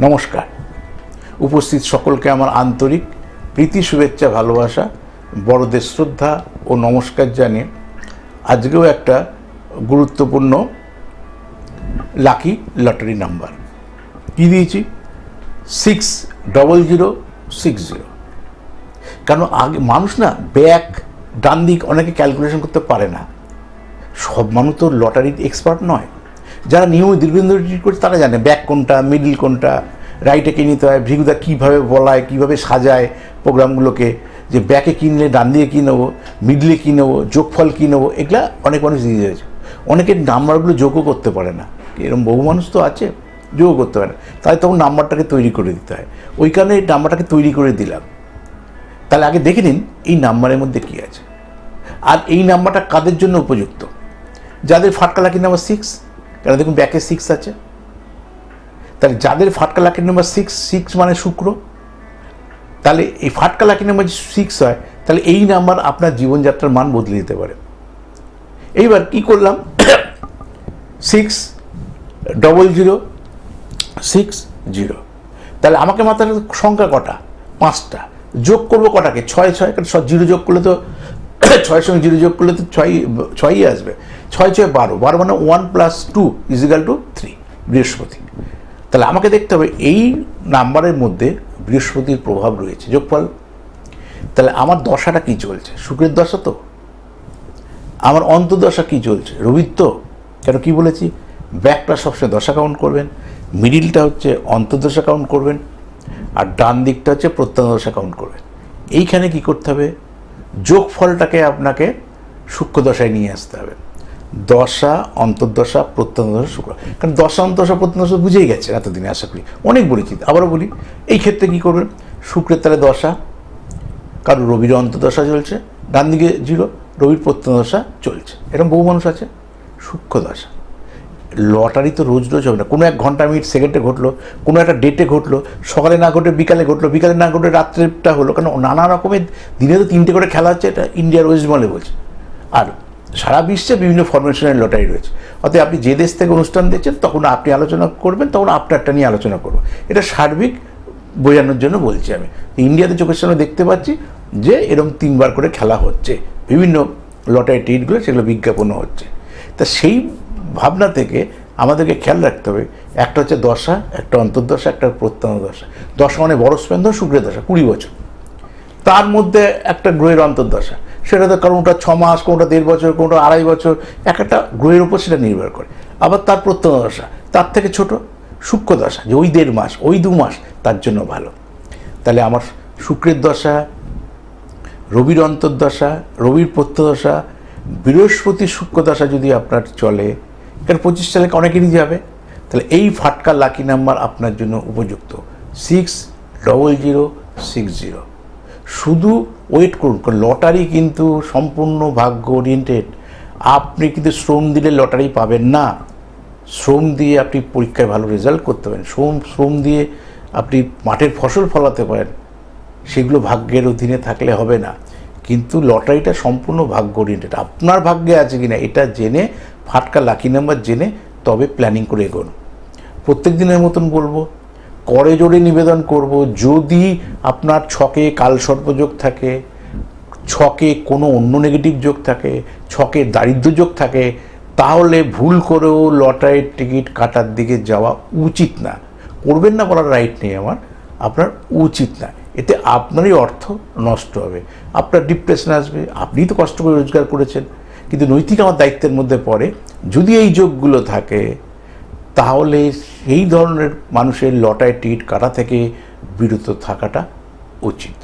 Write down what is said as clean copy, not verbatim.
নমস্কার। উপস্থিত সকলকে আমার আন্তরিক প্রীতি, শুভেচ্ছা, ভালোবাসা, বড়দের শ্রদ্ধা ও নমস্কার জানিয়ে আজকেও একটা গুরুত্বপূর্ণ লাকি লটারি নাম্বার কী দিয়েছি, 600060। কারণ আগে মানুষ না ব্যাক ডান দিক অনেকে ক্যালকুলেশন করতে পারে না। সব মানুষ তো লটারির এক্সপার্ট নয়। যারা নিয়মিত দীর্ঘদিন ধরে ট্রিট করছে তারা জানে ব্যাক কোনটা, মিডিল কোনটা, রাইটে কী নিতে হয়, ভৃগুদা কীভাবে বলায়, কীভাবে সাজায় প্রোগ্রামগুলোকে, যে ব্যাকে কিনলে ডান দিকে কী নেবো, মিডলে কী নেবো, যোগফল কী নেবো, এগুলা অনেক মানুষ দিয়ে দিয়েছে। অনেকের নাম্বারগুলো যোগও করতে পারে না, এরকম বহু মানুষ তো আছে যোগও করতে পারে না। তাই তখন নাম্বারটাকে তৈরি করে দিতে হয়। ওই কারণে এই নাম্বারটাকে তৈরি করে দিলাম। তাহলে আগে দেখে নিন এই নাম্বারের মধ্যে কী আছে, আর এই নাম্বারটা কাদের জন্য উপযুক্ত। যাদের ফাটকা লাকি নাম্বার 6, কেন দেখুন ব্যাকে 6 আছে, তাহলে যাদের ফাটকা লাকি নাম্বার 6 মানে শুক্র, তাহলে এই ফাটকা লাকি নাম্বার 6 হয়, তাহলে এই নাম্বার আপনার জীবনযাত্রার মান বদলে দিতে পারে। এইবার কি করলাম, 600060, তাহলে আমাকে মাথায় সংখ্যা কটা, 5টা। যোগ করবো কটাকে, 6 কারণ 0 যোগ করলে তো 6 সঙ্গে 0 যোগ করলে তো 6ই আসবে। 6 6 12, 12 মানে 1 + 2 = 3, বৃহস্পতি। তাহলে আমাকে দেখতে হবে এই নাম্বারের মধ্যে বৃহস্পতির প্রভাব রয়েছে, যোগফল। তাহলে আমার দশাটা কি চলছে, শুক্রের দশা তো। আমার অন্তর্দশা কি চলছে, রবির তো। কেন কি বলেছি, ব্যাকটা সবসময় দশা কাউন্ট করবেন, মিডিলটা হচ্ছে অন্তর্দশা কাউন্ট করবেন, আর ডান দিকটা হচ্ছে প্রত্যন্তদশা কাউন্ট করবেন। এইখানে কি করতে হবে, যোগফলটাকে আপনাকে শুক্র দশায় নিয়ে আসতে হবে। দশা, অন্তর্দশা, প্রত্যন্তদশা, শুক্র। কারণ দশা, অন্তর্দশা, প্রত্যন্তদশা বুঝেই গেছে এতদিনে, আশা করি অনেক বলেছি, আবারও বলি। এই ক্ষেত্রে কী করবেন, শুক্রের তাহলে দশা, কারণ রবির অন্তর্দশা চলছে, ডান দিকে 0, রবির প্রত্যন্তদশা চলছে। এরকম বহু মানুষ আছে। সূক্ষ্ম দশা, লটারি তো রোজ রোজ হবে না, কোনো এক ঘন্টা, মিনিট, সেকেন্ডে ঘটলো, কোনো একটা ডেটে ঘটলো, সকালে না ঘটে বিকালে ঘটলো, বিকালে না ঘটে রাত্রেটা হলো। কারণ নানা রকমের দিনে তো 3টে করে খেলা হচ্ছে, এটা ইন্ডিয়ার ওয়েস্ট বেঙ্গলে বলছে, আর সারা বিশ্বে বিভিন্ন ফরমেশনের লটারি রয়েছে। অতএব আপনি যে দেশ থেকে অনুষ্ঠান দেখছেন তখন আপনি আলোচনা করবেন, তখন আপনারটা নিয়ে আলোচনা করবো। এটা সার্বিক বোঝানোর জন্য বলছি আমি। ইন্ডিয়াতে চোখের সামনে দেখতে পাচ্ছি যে এরকম 3বার করে খেলা হচ্ছে, বিভিন্ন লটারি টিটগুলো, সেগুলো বিজ্ঞাপনও হচ্ছে। তা সেই ভাবনা থেকে আমাদেরকে খেয়াল রাখতে হবে, একটা হচ্ছে দশা, একটা অন্তর্দশা, একটা প্রত্যন্তদশা। দশা মানে বড় স্পেন্দন, শুক্রের দশা 20 বছর, তার মধ্যে একটা গ্রহের অন্তর্দশা, সেটা তো কোনোটা 6 মাস, কোনোটা 1.5 বছর, কোনোটা 2.5 বছর, একটা গ্রহের উপর সেটা নির্ভর করে। আবার তার প্রত্যন্তদশা তার থেকে ছোট, সূক্ষ্ম দশা, যে ওই 1.5 মাস, ওই 2 মাস তার জন্য ভালো। তাহলে আমার শুক্রের দশা, রবির অন্তর্দশা, রবির প্রত্যদশা, বৃহস্পতির সূক্ষ্ম দশা যদি আপনার চলে, কারণ 25 সালে অনেকেরই যাবে, তাহলে এই ফাটকা লাকি নাম্বার আপনার জন্য উপযুক্ত, 600060। শুধু ওয়েট করুন, কারণ লটারি কিন্তু সম্পূর্ণ ভাগ্য ওরিয়েন্টেড। আপনি কিন্তু শ্রম দিলে লটারি পাবেন না। শ্রম দিয়ে আপনি পরীক্ষায় ভালো রেজাল্ট করতে পারেন, শ্রম দিয়ে আপনি মাঠের ফসল ফলাতে পারেন, সেগুলো ভাগ্যের অধীনে থাকলে হবে না। কিন্তু লটারিটা সম্পূর্ণ ভাগ্য ওরিয়েন্টেড। আপনার ভাগ্যে আছে কিনা এটা জেনে, ফাটকা লাকি নাম্বার জেনে তবে প্ল্যানিং করে এগোন। প্রত্যেক দিনের মতন বলবো, করে জোরে নিবেদন করব, যদি আপনার ছকে কালসর্পযোগ থাকে, ছকে কোনো অন্য নেগেটিভ যোগ থাকে, ছকে দারিদ্র যোগ থাকে, তাহলে ভুল করেও লটারির টিকিট কাটার দিকে যাওয়া উচিত না। করবেন না বলার রাইট নেই আমার, আপনার উচিত না। এতে আপনারই অর্থ নষ্ট হবে, আপনার ডিপ্রেশন আসবে। আপনিই তো কষ্ট করে রোজগার করেছেন, কিন্তু নৈতিক আমার দায়িত্বের মধ্যে পড়ে, যদি এই যোগগুলো থাকে তাহলে সেই ধরনের মানুষের লটারির টিকিট কাটা থেকে বিরত থাকাটা উচিত।